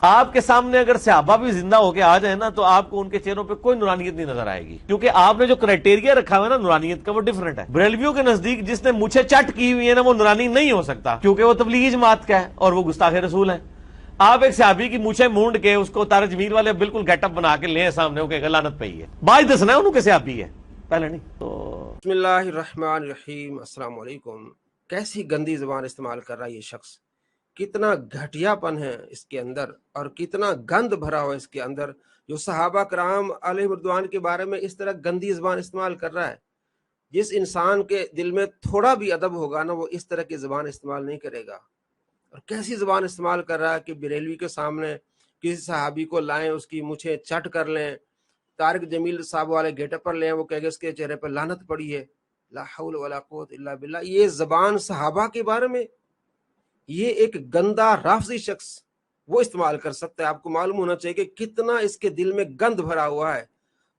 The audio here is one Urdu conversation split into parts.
آپ کے سامنے اگر صحابہ بھی زندہ ہو کے آ جائیں نا تو آپ کو ان کے چہروں پہ کوئی نورانیت نہیں نظر آئے گی، کیونکہ آپ نے جو کرائٹیریا رکھا ہوا ہے نا نورانیت کا وہ ڈیفرنٹ ہے۔ بریلویوں کے نزدیک جس نے مجھے چٹ کی ہوئی ہے نا وہ نورانی نہیں ہو سکتا، کیونکہ وہ تبلیغی جماعت کا ہے اور وہ گستاخ رسول ہے۔ آپ ایک صحابی کی مونچھیں مونڈ کے اس کو طارق جمیل والے بالکل گیٹ اپ بنا کے لیں سامنے، وہ کہ لعنت پئی ہے، باج دسنا ہے انہوں کے صحابی ہے، پہلے نہیں تو۔ بسم اللہ الرحمن الرحیم۔ السلام علیکم۔ کیسی گندی زبان استعمال کر رہا ہے یہ شخص، کتنا گھٹیا پن ہے اس کے اندر اور کتنا گند بھرا ہوا اس کے اندر، جو صحابہ کرام علیہ رضوان کے بارے میں اس طرح گندی زبان استعمال کر رہا ہے۔ جس انسان کے دل میں تھوڑا بھی ادب ہوگا نا وہ اس طرح کی زبان استعمال نہیں کرے گا۔ اور کیسی زبان استعمال کر رہا ہے کہ بریلوی کے سامنے کسی صحابی کو لائیں، اس کی مونچھیں چٹ کر لیں، طارق جمیل صاحب والے گیٹ اپ پر لیں، وہ کہے گا اس کے چہرے پر لعنت پڑی ہے، لا حول ولا قوت الا باللہ۔ یہ زبان صحابہ کے بارے میں یہ ایک گندا رافضی شخص وہ استعمال کر سکتا ہے۔ آپ کو معلوم ہونا چاہیے کہ کتنا اس کے دل میں گند بھرا ہوا ہے۔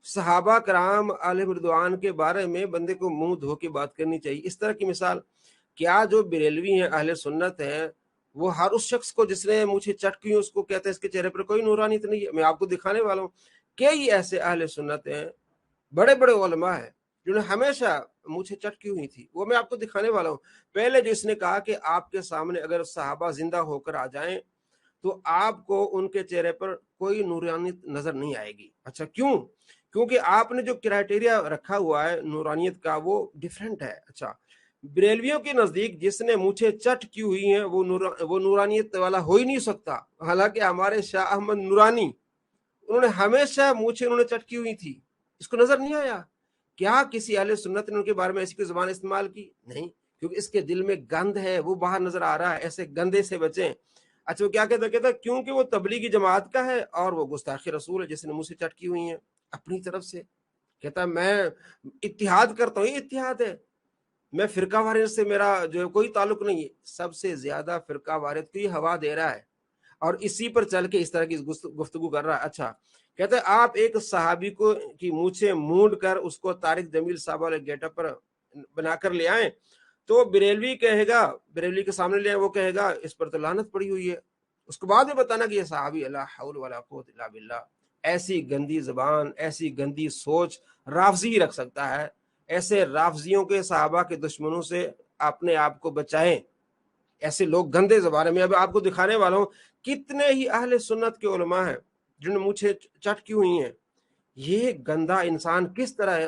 صحابہ کرام علیہ رضوان کے بارے میں بندے کو منہ دھو کے بات کرنی چاہیے۔ اس طرح کی مثال کیا جو بریلوی ہیں اہل سنت ہیں وہ ہر اس شخص کو جس نے مجھے چٹ کی اس کو کہتے ہیں اس کے چہرے پر کوئی نورانیت نہیں ہے؟ میں آپ کو دکھانے والا ہوں کئی ایسے اہل سنت ہیں، بڑے بڑے علماء ہیں جنہوں نے ہمیشہ مجھے چٹکی ہوئی تھی، وہ میں آپ کو دکھانے والا ہوں۔ پہلے جو اس نے کہا کہ آپ کے سامنے اگر صحابہ زندہ ہو کر آ جائیں تو آپ کو ان کے چہرے پر کوئی نورانیت نظر نہیں آئے گی۔ اچھا کیوں؟ کیونکہ آپ نے جو کرائٹیریا رکھا ہوا ہے نورانیت کا وہ ڈیفرنٹ ہے۔ اچھا بریلویوں کے نزدیک جس نے مونچھیں چٹ کی ہوئی ہیں وہ نورانیت والا ہو ہی نہیں سکتا، حالانکہ ہمارے شاہ احمد نورانی انہوں نے ہمیشہ مونچھیں انہوں نے چٹ کی ہوئی تھی، اس کو نظر نہیں آیا؟ کیا کسی اہل سنت نے ان کے بارے میں ایسی کوئی زبان استعمال کی؟ نہیں، کیونکہ اس کے دل میں گند ہے، وہ باہر نظر آ رہا ہے، ایسے گندے سے بچیں۔ اچھا وہ کیا کہتا کیونکہ وہ تبلیغی جماعت کا ہے اور وہ گستاخ رسول ہے جس نے منہ سے چٹ کی ہوئی ہیں اپنی طرف سے، کہتا میں اتحاد کرتا ہوں، یہ اتحاد ہے، میں فرقہ واریت سے میرا جو کوئی تعلق نہیں ہے۔ سب سے زیادہ فرقہ واریت کو یہ ہوا دے رہا ہے اور اسی پر چل کے اس طرح کی گفتگو کر رہا ہے۔ اچھا کہتے ہیں آپ ایک صحابی کو کی مونچھیں مونڈ کر اس کو طارق جمیل صاحب والے گیٹ اپ پر بنا کر لے آئیں تو بریلوی کہے گا، بریلوی کے سامنے لے آئیں، وہ کہے گا اس پر تو لعنت پڑی ہوئی ہے، اس کو بعد میں بتانا کہ یہ صحابی لا حول ولا قوت الا باللہ۔ ایسی گندی زبان، ایسی گندی سوچ رافضی رکھ سکتا ہے۔ ایسے رافضیوں کے صحابہ کے دشمنوں سے اپنے آپ کو بچائیں، ایسے لوگ گندے زبان میں۔ اب آپ کو دکھانے والا ہوں کتنے ہی اہل سنت کے علماء ہیں جن نے مجھے چٹ کی ہوئی ہیں۔ یہ گندا انسان کس طرح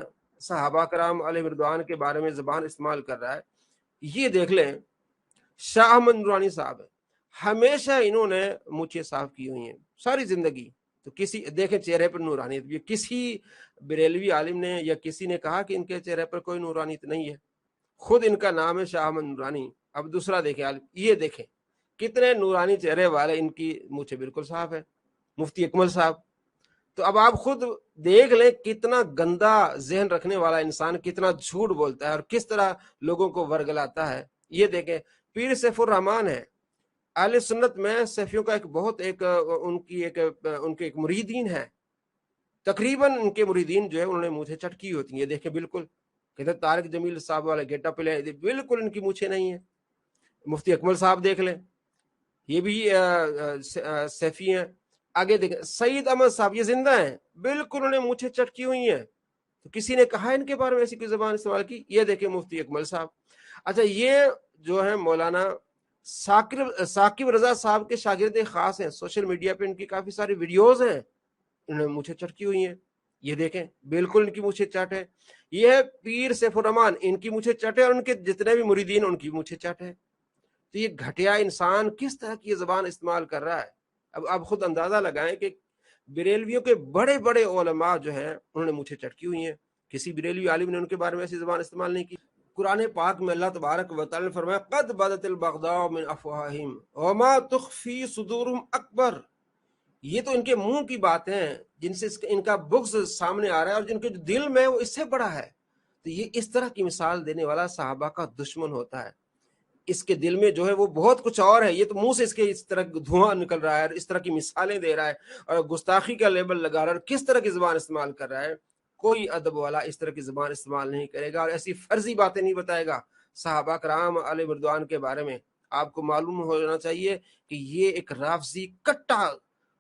صحابہ کرام علیہ رضوان کے بارے میں زبان استعمال کر رہا ہے، یہ دیکھ لیں۔ شاہ احمد نورانی صاحب ہمیشہ انہوں نے مجھے صاف کی ہوئی ہیں ساری زندگی، تو کسی دیکھیں چہرے پر نورانیت بھی، کسی بریلوی عالم نے یا کسی نے کہا کہ ان کے چہرے پر کوئی نورانیت نہیں ہے؟ خود ان کا نام ہے شاہ احمد نورانی۔ اب دوسرا دیکھیں عالم، یہ دیکھیں کتنے نورانی چہرے والے، ان کی مجھے بالکل صاف ہے، مفتی اکمل صاحب۔ تو اب آپ خود دیکھ لیں کتنا گندا ذہن رکھنے والا انسان کتنا جھوٹ بولتا ہے اور کس طرح لوگوں کو ورگلاتا ہے۔ یہ دیکھیں پیر سیف الرحمان ہے اہل سنت میں، سیفیوں کا ایک بہت ان کے ایک مریدین ہے، تقریباً ان کے مریدین جو ہے انہوں نے مونچھیں چٹ کی ہوتی ہیں۔ یہ دیکھیں بالکل کہتے طارق جمیل صاحب والے گیٹ اپ پہ لے، بالکل ان کی مونچھیں نہیں ہیں۔ مفتی اکمل صاحب دیکھ لیں، یہ بھی سیفی ہیں۔ آگے دیکھیں سعید احمد صاحب، یہ زندہ ہیں، بالکل انہوں نے مونچھیں چٹ کی ہوئی ہیں، تو کسی نے کہا ان کے بارے میں ایسی کوئی زبان استعمال کی؟ یہ دیکھیں مفتی اکمل صاحب۔ اچھا یہ جو ہے مولانا ثاقب رضا صاحب کے شاگرد خاص ہیں، سوشل میڈیا پہ ان کی کافی ساری ویڈیوز ہیں، انہوں نے مونچھیں چٹ کی ہوئی ہیں۔ یہ دیکھیں بالکل ان کی مونچھیں چٹ ہے۔ یہ ہے پیر سیف الرحمان، ان کی مونچھیں چٹ ہے اور ان کے جتنے بھی مریدین ان کی مونچھیں چٹ ہے۔ تو یہ گھٹیا انسان کس طرح کی زبان استعمال کر رہا ہے؟ اب آپ خود اندازہ لگائیں کہ بریلویوں کے بڑے بڑے علماء جو ہیں انہوں نے مونچھیں چٹ کی ہوئی ہیں، کسی بریلوی عالم نے ان کے بارے میں ایسی زبان استعمال نہیں کی۔ قرآن پاک میں اللہ تبارک و تعالی نے فرمایا قد بدت البغضاء من افواہہم وما تخفی صدورہم اکبر۔ یہ تو ان کے منہ کی باتیں ہیں جن سے ان کا بغض سامنے آ رہا ہے اور جن کے دل میں وہ اس سے بڑا ہے۔ تو یہ اس طرح کی مثال دینے والا صحابہ کا دشمن ہوتا ہے، اس کے دل میں جو ہے وہ بہت کچھ اور ہے۔ یہ تو منہ سے اس کے اس طرح دھواں نکل رہا ہے، اس طرح کی مثالیں دے رہا ہے اور گستاخی کا لیبل لگا رہا ہے، اور کس طرح کی زبان استعمال کر رہا ہے۔ کوئی ادب والا اس طرح کی زبان استعمال نہیں کرے گا اور ایسی فرضی باتیں نہیں بتائے گا صحابہ کرام علیہ رضوان کے بارے میں۔ آپ کو معلوم ہونا چاہیے کہ یہ ایک رافضی کٹا